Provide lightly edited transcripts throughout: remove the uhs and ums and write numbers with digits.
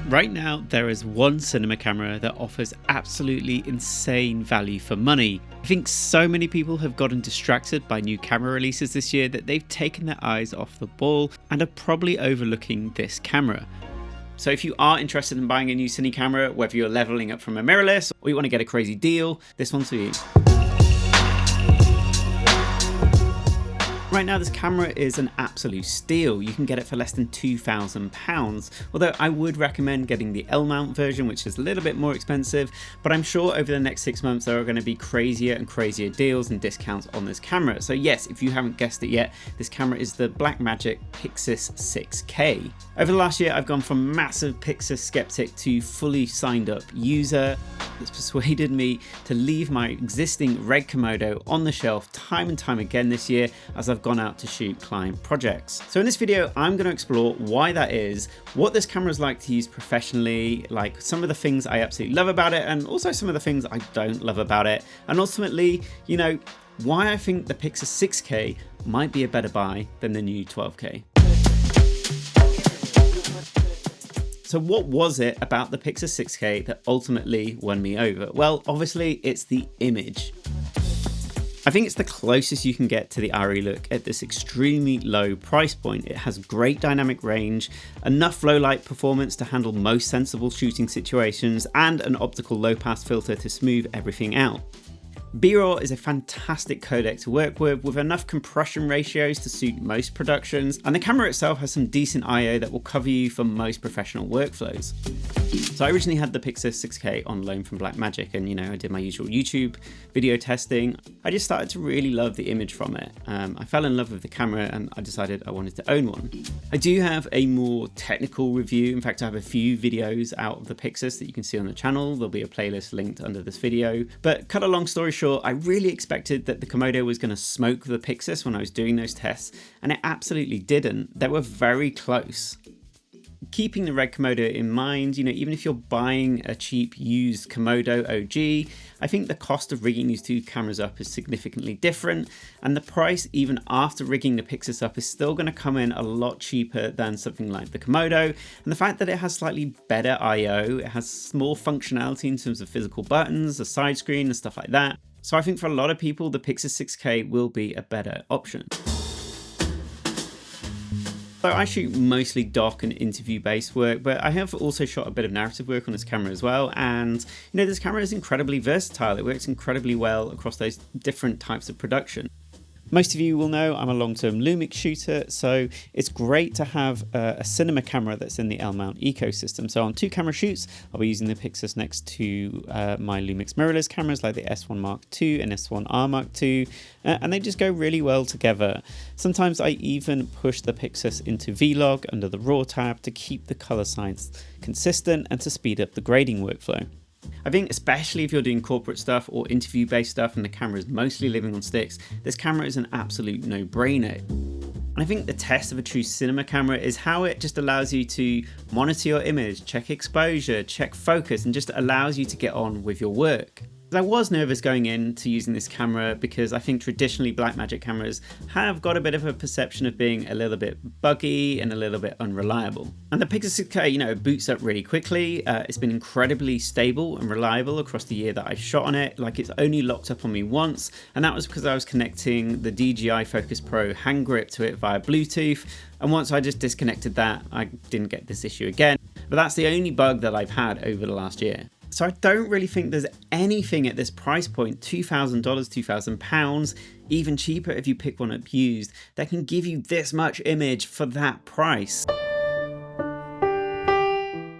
Right now, there is one cinema camera that offers absolutely insane value for money. I think so many people have gotten distracted by new camera releases this year that they've taken their eyes off the ball and are probably overlooking this camera. So if you are interested in buying a new cine camera, whether you're leveling up from a mirrorless or you want to get a crazy deal, this one's for you. Right now, this camera is an absolute steal. You can get it for less than £2,000, although I would recommend getting the L-mount version, which is a little bit more expensive, but I'm sure over the next 6 months there are going to be crazier and crazier deals and discounts on this camera. So yes, if you haven't guessed it yet, this camera is the Blackmagic PYXIS 6K. Over the last year, I've gone from massive PYXIS skeptic to fully signed up user. That's persuaded me to leave my existing red Komodo on the shelf time and time again this year as I've gone out to shoot client projects. So in this video, I'm going to explore why that is, what this camera is like to use professionally, like some of the things I absolutely love about it, and also some of the things I don't love about it, and ultimately, you know, why I think the PYXIS 6K might be a better buy than the new 12K. So what was it about the PYXIS 6K that ultimately won me over? Well, obviously it's the image. I think it's the closest you can get to the ARRI look at this extremely low price point. It has great dynamic range, enough low light performance to handle most sensible shooting situations, and an optical low pass filter to smooth everything out. B-RAW is a fantastic codec to work with enough compression ratios to suit most productions, and the camera itself has some decent I/O that will cover you for most professional workflows. So I originally had the PYXIS 6K on loan from Blackmagic, and you know, I did my usual YouTube video testing. I just started to really love the image from it. I fell in love with the camera and I decided I wanted to own one. I do have a more technical review. In fact, I have a few videos out of the PYXIS that you can see on the channel. There'll be a playlist linked under this video. But cut a long story short, I really expected that the Komodo was going to smoke the PYXIS when I was doing those tests, and it absolutely didn't. They were very close. Keeping the red Komodo in mind, you know, even if you're buying a cheap used Komodo OG, I think the cost of rigging these two cameras up is significantly different, and the price even after rigging the PYXIS up is still going to come in a lot cheaper than something like the Komodo. And the fact that it has slightly better I/O, it has more functionality in terms of physical buttons, a side screen and stuff like that. So I think for a lot of people, the PYXIS 6K will be a better option. So I shoot mostly doc and interview based work, but I have also shot a bit of narrative work on this camera as well. And you know, this camera is incredibly versatile. It works incredibly well across those different types of production. Most of you will know I'm a long-term Lumix shooter, so it's great to have a cinema camera that's in the L-mount ecosystem. So on 2 camera shoots, I'll be using the PYXIS next to my Lumix mirrorless cameras like the S1 Mark II and S1R Mark II, and they just go really well together. Sometimes I even push the PYXIS into Vlog under the RAW tab to keep the color science consistent and to speed up the grading workflow. I think especially if you're doing corporate stuff or interview based stuff and the camera is mostly living on sticks, this camera is an absolute no-brainer. And I think the test of a true cinema camera is how it just allows you to monitor your image, check exposure, check focus, and just allows you to get on with your work. I was nervous going into using this camera because I think traditionally Blackmagic cameras have got a bit of a perception of being a little bit buggy and a little bit unreliable. And the PYXIS 6K, you know, boots up really quickly. It's been incredibly stable and reliable across the year that I've shot on it. Like, it's only locked up on me once, and that was because I was connecting the DJI Focus Pro hand grip to it via Bluetooth. And once I just disconnected that, I didn't get this issue again. But that's the only bug that I've had over the last year. So I don't really think there's anything at this price point, $2,000, £2,000, even cheaper if you pick one up used, that can give you this much image for that price.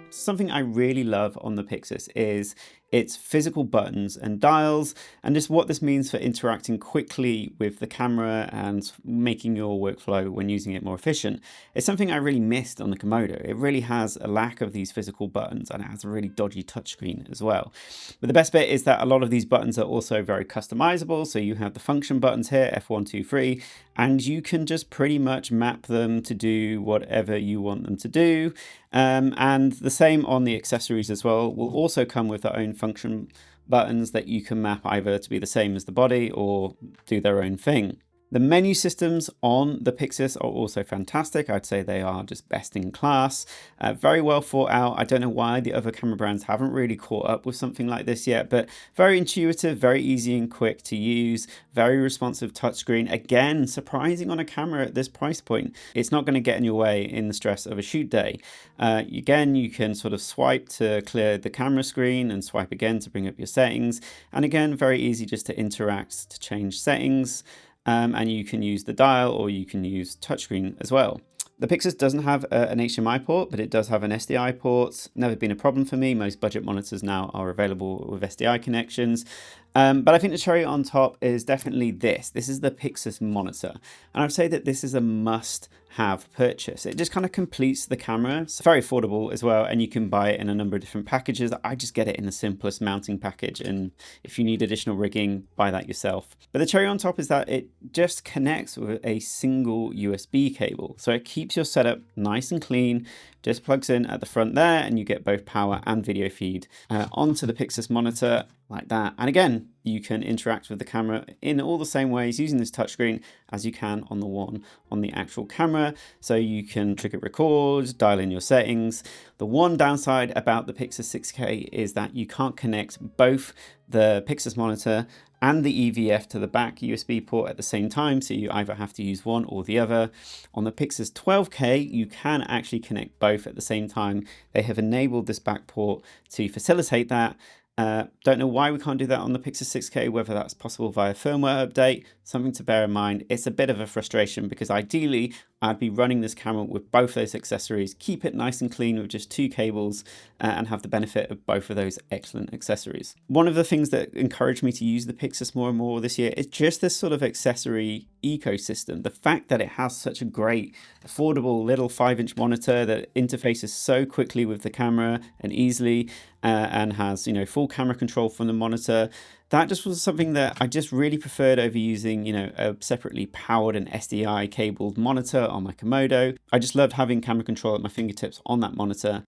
Something I really love on the PYXIS is its physical buttons and dials, and just what this means for interacting quickly with the camera and making your workflow when using it more efficient. It's something I really missed on the Komodo. It really has a lack of these physical buttons, and it has a really dodgy touchscreen as well. But the best bit is that a lot of these buttons are also very customizable. So you have the function buttons here, F1, 2, 3, and you can just pretty much map them to do whatever you want them to do. And the same on the accessories as well, will also come with their own function buttons that you can map either to be the same as the body or do their own thing. The menu systems on the PYXIS are also fantastic. I'd say they are just best in class. Very well thought out. I don't know why the other camera brands haven't really caught up with something like this yet, but very intuitive, very easy and quick to use, very responsive touchscreen. Again, surprising on a camera at this price point. It's not going to get in your way in the stress of a shoot day. Again, you can sort of swipe to clear the camera screen and swipe again to bring up your settings. And again, very easy just to interact to change settings. And you can use the dial or you can use touchscreen as well. The PYXIS doesn't have an HDMI port, but it does have an SDI port. Never been a problem for me. Most budget monitors now are available with SDI connections. But I think the cherry on top is definitely this. This is the PYXIS monitor. And I'd say that this is a must-have purchase. It just kind of completes the camera. It's very affordable as well, and you can buy it in a number of different packages. I just get it in the simplest mounting package, and if you need additional rigging, buy that yourself. But the cherry on top is that it just connects with a single USB cable. So it keeps your setup nice and clean, just plugs in at the front there, and you get both power and video feed onto the PYXIS monitor like that. And again, you can interact with the camera in all the same ways using this touchscreen as you can on the one on the actual camera. So you can trigger record, dial in your settings. The one downside about the PYXIS 6K is that you can't connect both the PYXIS monitor and the EVF to the back USB port at the same time, so you either have to use one or the other. On the PYXIS 12K, you can actually connect both at the same time. They have enabled this back port to facilitate that. Don't know why we can't do that on the PYXIS 6K, whether that's possible via firmware update. Something to bear in mind. It's a bit of a frustration because ideally I'd be running this camera with both those accessories, keep it nice and clean with just two cables, and have the benefit of both of those excellent accessories. One of the things that encouraged me to use the PYXIS more and more this year is just this sort of accessory ecosystem. The fact that it has such a great, affordable little 5-inch monitor that interfaces so quickly with the camera and easily, and has, you know, full camera control from the monitor. That just was something that I just really preferred over using, you know, a separately powered and SDI cabled monitor on my Komodo. I just loved having camera control at my fingertips on that monitor.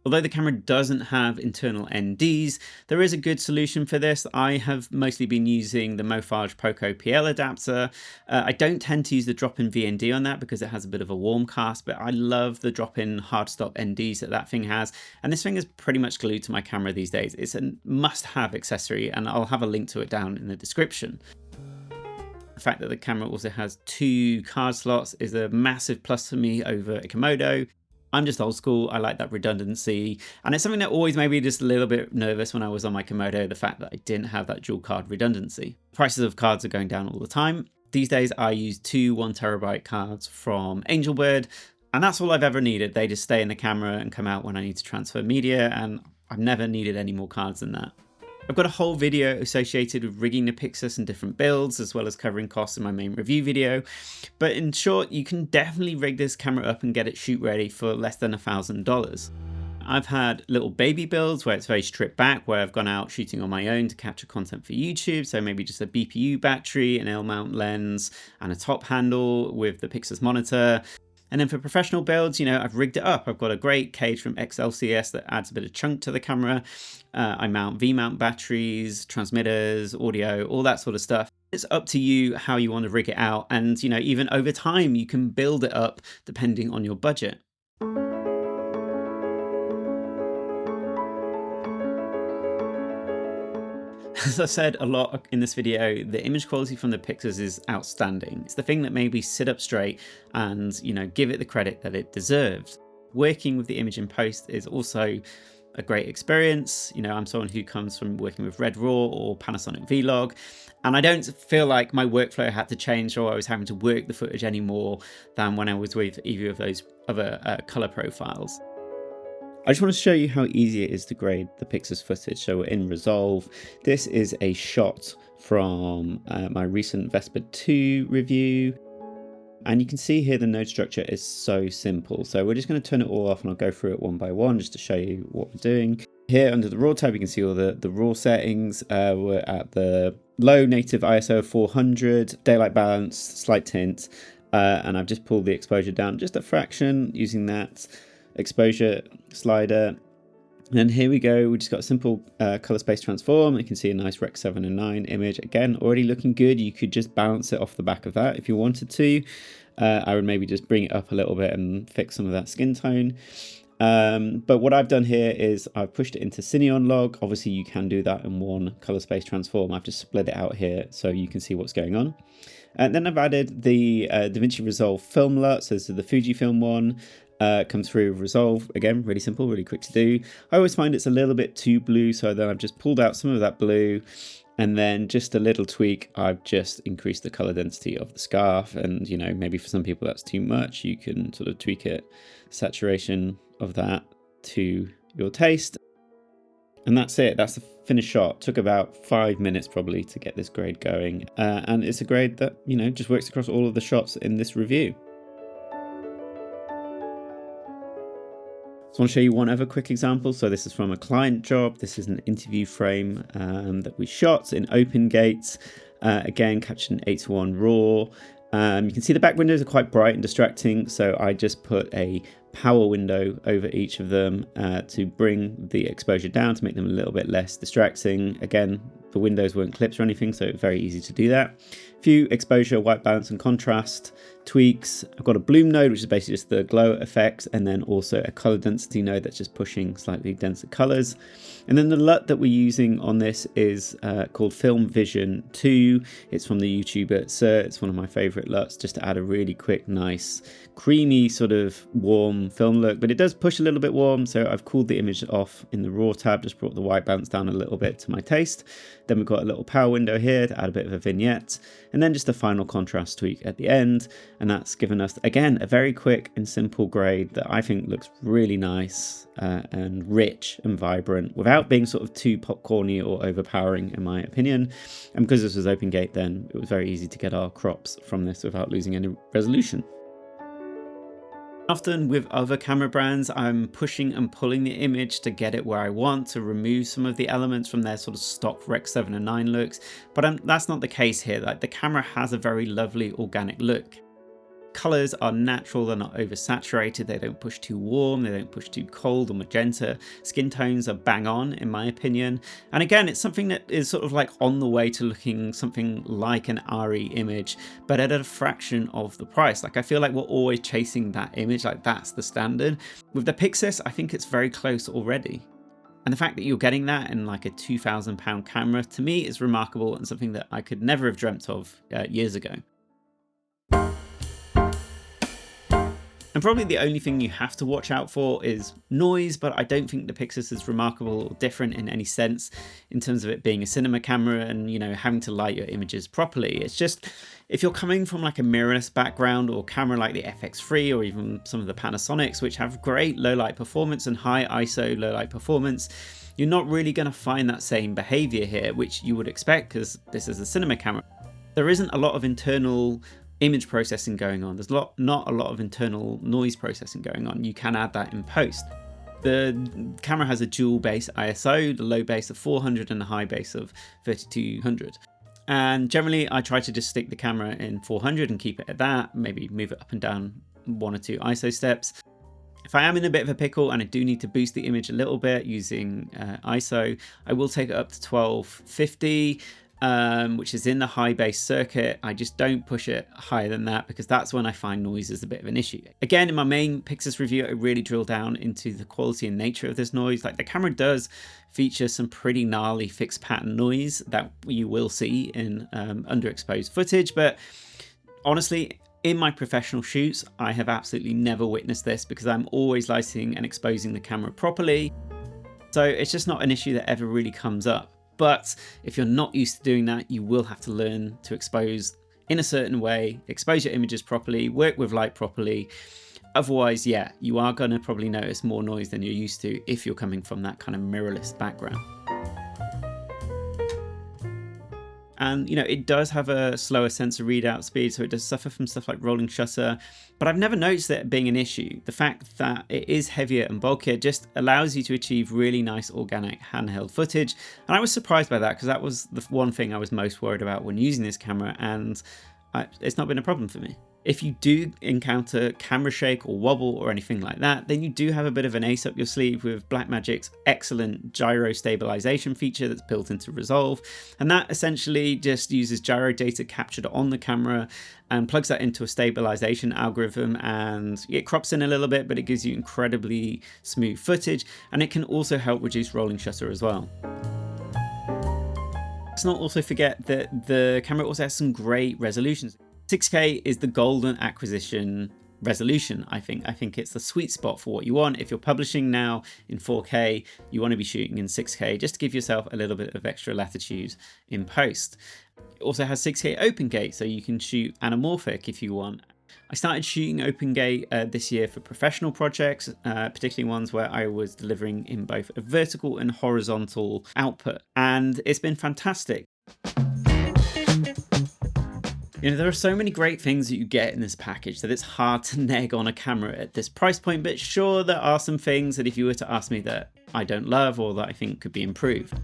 Although the camera doesn't have internal NDs, there is a good solution for this. I have mostly been using the Mofage Poco PL adapter. I don't tend to use the drop-in VND on that because it has a bit of a warm cast, but I love the drop-in hard stop NDs that thing has. And this thing is pretty much glued to my camera these days. It's a must-have accessory, and I'll have a link to it down in the description. The fact that the camera also has 2 card slots is a massive plus for me over a Komodo. I'm just old school. I like that redundancy. And it's something that always made me just a little bit nervous when I was on my Komodo, the fact that I didn't have that dual card redundancy. Prices of cards are going down all the time. These days I use 2 1TB cards from Angelbird, and that's all I've ever needed. They just stay in the camera and come out when I need to transfer media, and I've never needed any more cards than that. I've got a whole video associated with rigging the PYXIS and different builds, as well as covering costs in my main review video. But in short, you can definitely rig this camera up and get it shoot ready for less than $1,000. I've had little baby builds where it's very stripped back, where I've gone out shooting on my own to capture content for YouTube. So maybe just a BPU battery, an L-mount lens, and a top handle with the PYXIS monitor. And then for professional builds, you know, I've rigged it up. I've got a great cage from XLCS that adds a bit of chunk to the camera. I mount V-mount batteries, transmitters, audio, all that sort of stuff. It's up to you how you want to rig it out. And, you know, even over time, you can build it up depending on your budget. As I said a lot in this video, the image quality from the PYXIS is outstanding. It's the thing that made me sit up straight and, you know, give it the credit that it deserved. Working with the image in post is also a great experience. You know, I'm someone who comes from working with Red Raw or Panasonic Vlog, and I don't feel like my workflow had to change or I was having to work the footage any more than when I was with either of those other color profiles. I just want to show you how easy it is to grade the PYXIS footage. So we're in Resolve. This is a shot from my recent Vespa 2 review. And you can see here the node structure is so simple. So we're just going to turn it all off and I'll go through it one by one just to show you what we're doing. Here under the RAW tab, you can see all the RAW settings. We're at the low native ISO of 400, daylight balance, slight tint. And I've just pulled the exposure down just a fraction using that exposure slider. And here we go, we just got a simple color space transform. You can see a nice Rec 7 and 9 image. Again, already looking good. You could just bounce it off the back of that if you wanted to. I would maybe just bring it up a little bit and fix some of that skin tone. But what I've done here is I've pushed it into Cineon log. Obviously you can do that in one color space transform. I've just split it out here so you can see what's going on. And then I've added the DaVinci Resolve film LUT. So this is the Fujifilm one. Comes through Resolve. Again, really simple, really quick to do. I always find it's a little bit too blue, so then I've just pulled out some of that blue, and then just a little tweak, I've just increased the color density of the scarf. And you know, maybe for some people that's too much, you can sort of tweak it, saturation of that to your taste. And that's it, that's the finished shot. Took about 5 minutes probably to get this grade going. And it's a grade that, you know, just works across all of the shots in this review. So I want to show you one other quick example. So this is from a client job. This is an interview frame that we shot in open gates. Again, captured in 8:1 RAW. You can see the back windows are quite bright and distracting. So I just put a power window over each of them to bring the exposure down, to make them a little bit less distracting. Again, the windows weren't clips or anything, so very easy to do that. A few exposure, white balance and contrast tweaks. I've got a bloom node, which is basically just the glow effects, and then also a color density node that's just pushing slightly denser colors. And then the LUT that we're using on this is called Film Vision 2. It's from the YouTuber Sir. It's one of my favorite LUTs, just to add a really quick, nice, creamy sort of warm film look, but it does push a little bit warm. So I've cooled the image off in the raw tab, just brought the white balance down a little bit to my taste. Then we've got a little power window here to add a bit of a vignette, and then just a final contrast tweak at the end. And that's given us, again, a very quick and simple grade that I think looks really nice and rich and vibrant without being sort of too popcorny or overpowering, in my opinion. And because this was open gate, then it was very easy to get our crops from this without losing any resolution. Often with other camera brands, I'm pushing and pulling the image to get it where I want, to remove some of the elements from their sort of stock Rec 7 and 9 looks, but that's not the case here. Like, the camera has a very lovely organic look. Colors are natural, they're not oversaturated, they don't push too warm, they don't push too cold or magenta. Skin tones are bang on, in my opinion. And again, it's something that is sort of like on the way to looking something like an RE image, but at a fraction of the price. Like, I feel like we're always chasing that image, like that's the standard. With the PYXIS, I think it's very close already. And the fact that you're getting that in like a £2,000 camera, to me, is remarkable and something that I could never have dreamt of years ago. And probably the only thing you have to watch out for is noise, but I don't think the PYXIS is remarkable or different in any sense in terms of it being a cinema camera and, you know, having to light your images properly. It's just, if you're coming from like a mirrorless background or camera like the FX3 or even some of the Panasonics, which have great low light performance and high ISO low light performance, you're not really going to find that same behavior here, which you would expect because this is a cinema camera. There isn't a lot of internal image processing going on. There's not a lot of internal noise processing going on. You can add that in post. The camera has a dual base ISO, the low base of 400 and a high base of 3200. And generally I try to just stick the camera in 400 and keep it at that, maybe move it up and down 1 or 2 ISO steps. If I am in a bit of a pickle and I do need to boost the image a little bit using ISO, I will take it up to 1250. Which is in the high base circuit. I just don't push it higher than that because that's when I find noise is a bit of an issue. Again, in my main PYXIS review, I really drill down into the quality and nature of this noise. Like, the camera does feature some pretty gnarly fixed pattern noise that you will see in underexposed footage, but honestly, in my professional shoots, I have absolutely never witnessed this because I'm always lighting and exposing the camera properly. So it's just not an issue that ever really comes up. But if you're not used to doing that, you will have to learn to expose in a certain way, expose your images properly, work with light properly. Otherwise, yeah, you are going to probably notice more noise than you're used to if you're coming from that kind of mirrorless background. And, you know, it does have a slower sensor readout speed, so it does suffer from stuff like rolling shutter, but I've never noticed it being an issue. The fact that it is heavier and bulkier just allows you to achieve really nice organic handheld footage. And I was surprised by that because that was the one thing I was most worried about when using this camera, and it's not been a problem for me. If you do encounter camera shake or wobble or anything like that, then you do have a bit of an ace up your sleeve with Blackmagic's excellent gyro stabilisation feature that's built into Resolve. And that essentially just uses gyro data captured on the camera and plugs that into a stabilisation algorithm, and it crops in a little bit, but it gives you incredibly smooth footage, and it can also help reduce rolling shutter as well. Let's not also forget that the camera also has some great resolutions. 6K is the golden acquisition resolution. I think it's the sweet spot for what you want. If you're publishing now in 4K, you want to be shooting in 6K just to give yourself a little bit of extra latitude in post. It also has 6K open gate, so you can shoot anamorphic if you want. I started shooting open gate this year for professional projects, particularly ones where I was delivering in both a vertical and horizontal output, and it's been fantastic. You know, there are so many great things that you get in this package that it's hard to neg on a camera at this price point, but sure, there are some things that if you were to ask me that I don't love or that I think could be improved.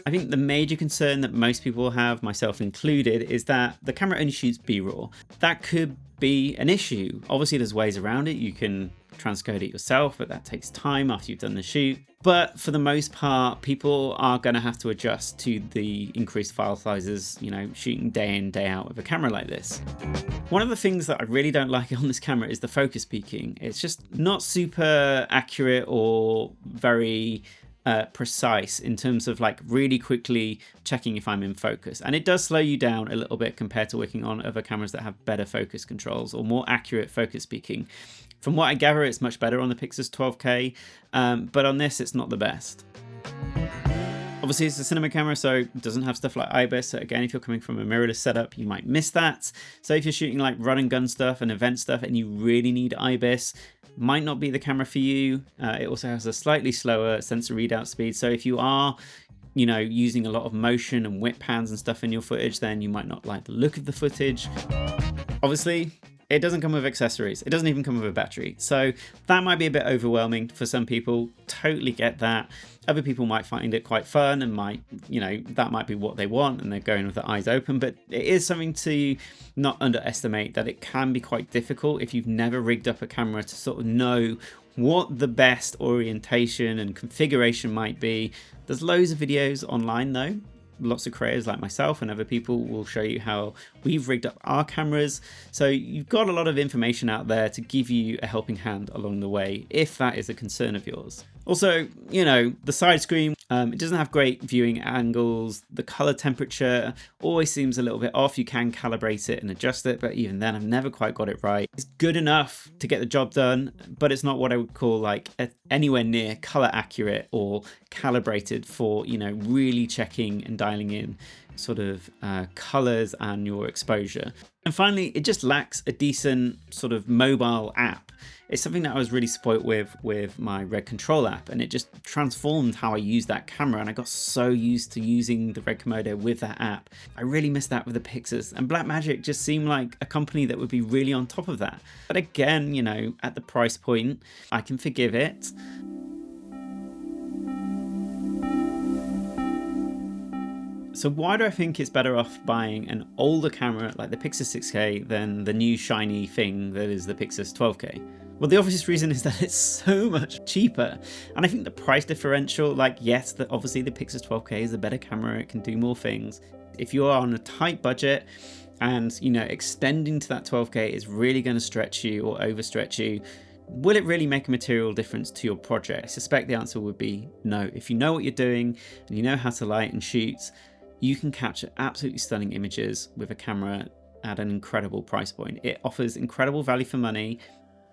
I think the major concern that most people have, myself included, is that the camera only shoots B-raw. That could be an issue. Obviously there's ways around it. You can transcode it yourself, but that takes time after you've done the shoot. But for the most part, people are going to have to adjust to the increased file sizes, you know, shooting day in, day out with a camera like this. One of the things that I really don't like on this camera is the focus peaking. It's just not super accurate or very precise in terms of like really quickly checking if I'm in focus, and it does slow you down a little bit compared to working on other cameras that have better focus controls or more accurate focus peaking. From what I gather, it's much better on the PYXIS 12K, but on this it's not the best. Obviously it's a cinema camera, so it doesn't have stuff like IBIS, so again, if you're coming from a mirrorless setup, you might miss that. So if you're shooting like run and gun stuff and event stuff and you really need IBIS, might not be the camera for you. It also has a slightly slower sensor readout speed, so if you are, you know, using a lot of motion and whip pans and stuff in your footage, then you might not like the look of the footage. Obviously, it doesn't come with accessories. It doesn't even come with a battery. So that might be a bit overwhelming for some people. Totally get that. Other people might find it quite fun and might, you know, that might be what they want and they're going with their eyes open. But it is something to not underestimate, that it can be quite difficult if you've never rigged up a camera to sort of know what the best orientation and configuration might be. There's loads of videos online though. Lots of creators like myself and other people will show you how we've rigged up our cameras. So you've got a lot of information out there to give you a helping hand along the way, if that is a concern of yours. Also, you know, the side screen, it doesn't have great viewing angles. The color temperature always seems a little bit off. You can calibrate it and adjust it, but even then I've never quite got it right. It's good enough to get the job done, but it's not what I would call like anywhere near color accurate or calibrated for, you know, really checking and dialing in sort of colors and your exposure. And finally, it just lacks a decent sort of mobile app. It's something that I was really spoilt with my Red Control app, and it just transformed how I use that camera, and I got so used to using the Red Komodo with that app. I really missed that with the PYXIS, and Blackmagic just seemed like a company that would be really on top of that. But again, you know, at the price point, I can forgive it. So why do I think it's better off buying an older camera like the PYXIS 6K than the new shiny thing that is the PYXIS 12K? Well, the obvious reason is that it's so much cheaper. And I think the price differential, like yes, obviously the PYXIS 12K is a better camera, it can do more things. If you are on a tight budget and, you know, extending to that 12K is really going to stretch you or overstretch you, will it really make a material difference to your project? I suspect the answer would be no. If you know what you're doing and you know how to light and shoot, you can capture absolutely stunning images with a camera at an incredible price point. It offers incredible value for money.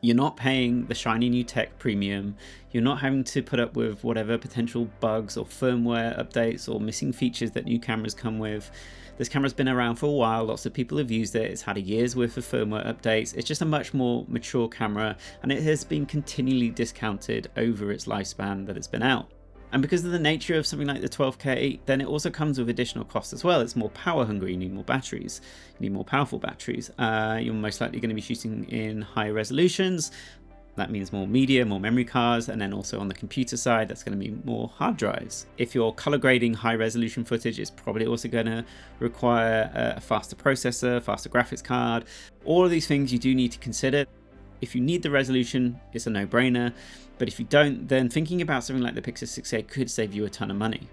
You're not paying the shiny new tech premium. You're not having to put up with whatever potential bugs or firmware updates or missing features that new cameras come with. This camera's been around for a while. Lots of people have used it. It's had a year's worth of firmware updates. It's just a much more mature camera, and it has been continually discounted over its lifespan that it's been out. And because of the nature of something like the 12K, then it also comes with additional costs as well. It's more power hungry, you need more batteries, you need more powerful batteries. You're most likely going to be shooting in high resolutions. That means more media, more memory cards, and then also on the computer side, that's going to be more hard drives. If you're color grading high resolution footage, it's probably also going to require a faster processor, faster graphics card. All of these things you do need to consider. If you need the resolution, it's a no-brainer. But if you don't, then thinking about something like the PYXIS 6K could save you a ton of money.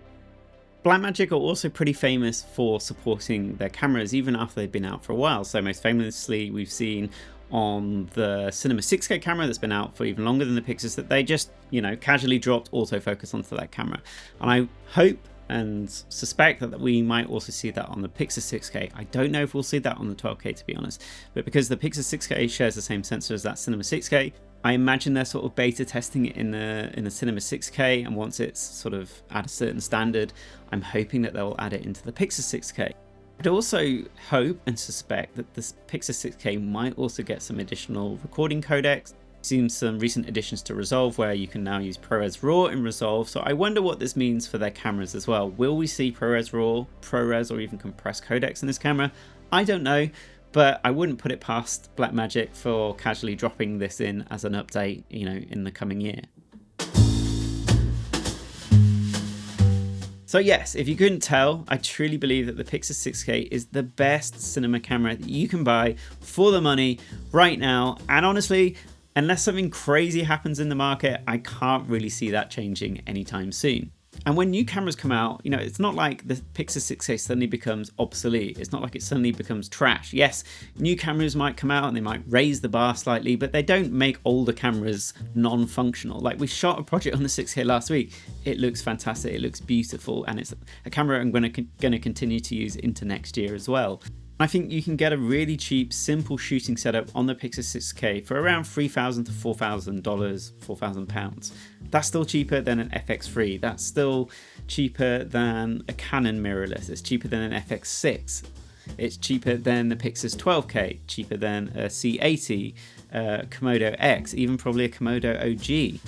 Blackmagic are also pretty famous for supporting their cameras even after they've been out for a while. So most famously, we've seen on the Cinema 6K camera that's been out for even longer than the PYXIS that they just, casually dropped autofocus onto that camera. And I hope and suspect that we might also see that on the PYXIS 6K. I don't know if we'll see that on the 12K, to be honest, but because the PYXIS 6K shares the same sensor as that Cinema 6K, I imagine they're sort of beta testing it in the Cinema 6K, and once it's sort of at a certain standard, I'm hoping that they'll add it into the PYXIS 6K. I'd also hope and suspect that this PYXIS 6K might also get some additional recording codecs. Seen some recent additions to Resolve where you can now use ProRes RAW in Resolve, so I wonder what this means for their cameras as well. Will we see ProRes RAW, ProRes, or even compressed codecs in this camera? I don't know, but I wouldn't put it past Blackmagic for casually dropping this in as an update, in the coming year. So yes, if you couldn't tell, I truly believe that the PYXIS 6K is the best cinema camera that you can buy for the money right now. And honestly, unless something crazy happens in the market, I can't really see that changing anytime soon. And when new cameras come out, it's not like the PYXIS 6K suddenly becomes obsolete. It's not like it suddenly becomes trash. Yes, new cameras might come out and they might raise the bar slightly, but they don't make older cameras non-functional. Like we shot a project on the 6K last week. It looks fantastic. It looks beautiful. And it's a camera I'm going to continue to use into next year as well. I think you can get a really cheap, simple shooting setup on the PYXIS 6K for around $3,000 to $4,000, £4,000. That's still cheaper than an FX3. That's still cheaper than a Canon mirrorless. It's cheaper than an FX6. It's cheaper than the PYXIS 12K, cheaper than a C80, Komodo X, even probably a Komodo OG.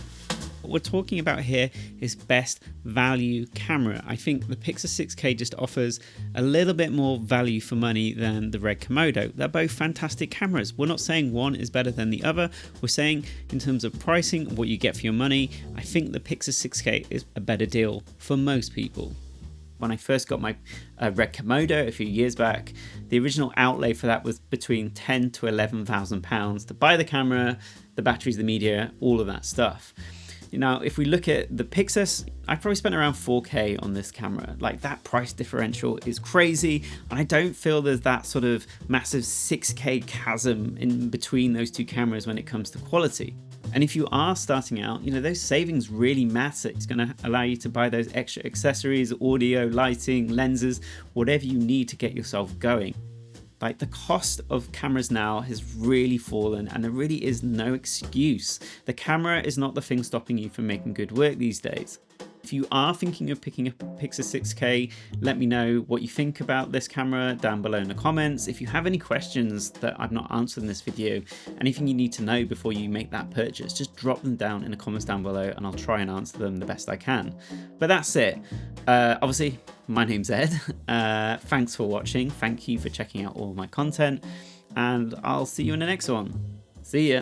What we're talking about here is best value camera. I think the PYXIS 6K just offers a little bit more value for money than the Red Komodo. They're both fantastic cameras. We're not saying one is better than the other. We're saying in terms of pricing, what you get for your money, I think the PYXIS 6K is a better deal for most people. When I first got my Red Komodo a few years back, the original outlay for that was between £10,000 to £11,000 to buy the camera, the batteries, the media, all of that stuff. Now, if we look at the PYXIS, I probably spent around 4K on this camera. Like, that price differential is crazy, and I don't feel there's that sort of massive 6K chasm in between those two cameras when it comes to quality. And if you are starting out, those savings really matter. It's going to allow you to buy those extra accessories, audio, lighting, lenses, whatever you need to get yourself going. Like, the cost of cameras now has really fallen, and there really is no excuse. The camera is not the thing stopping you from making good work these days. If you are thinking of picking up a PYXIS 6K, let me know what you think about this camera down below in the comments. If you have any questions that I've not answered in this video, anything you need to know before you make that purchase, just drop them down in the comments down below and I'll try and answer them the best I can. But that's it. Obviously, my name's Ed. Thanks for watching. Thank you for checking out all my content, and I'll see you in the next one. See ya.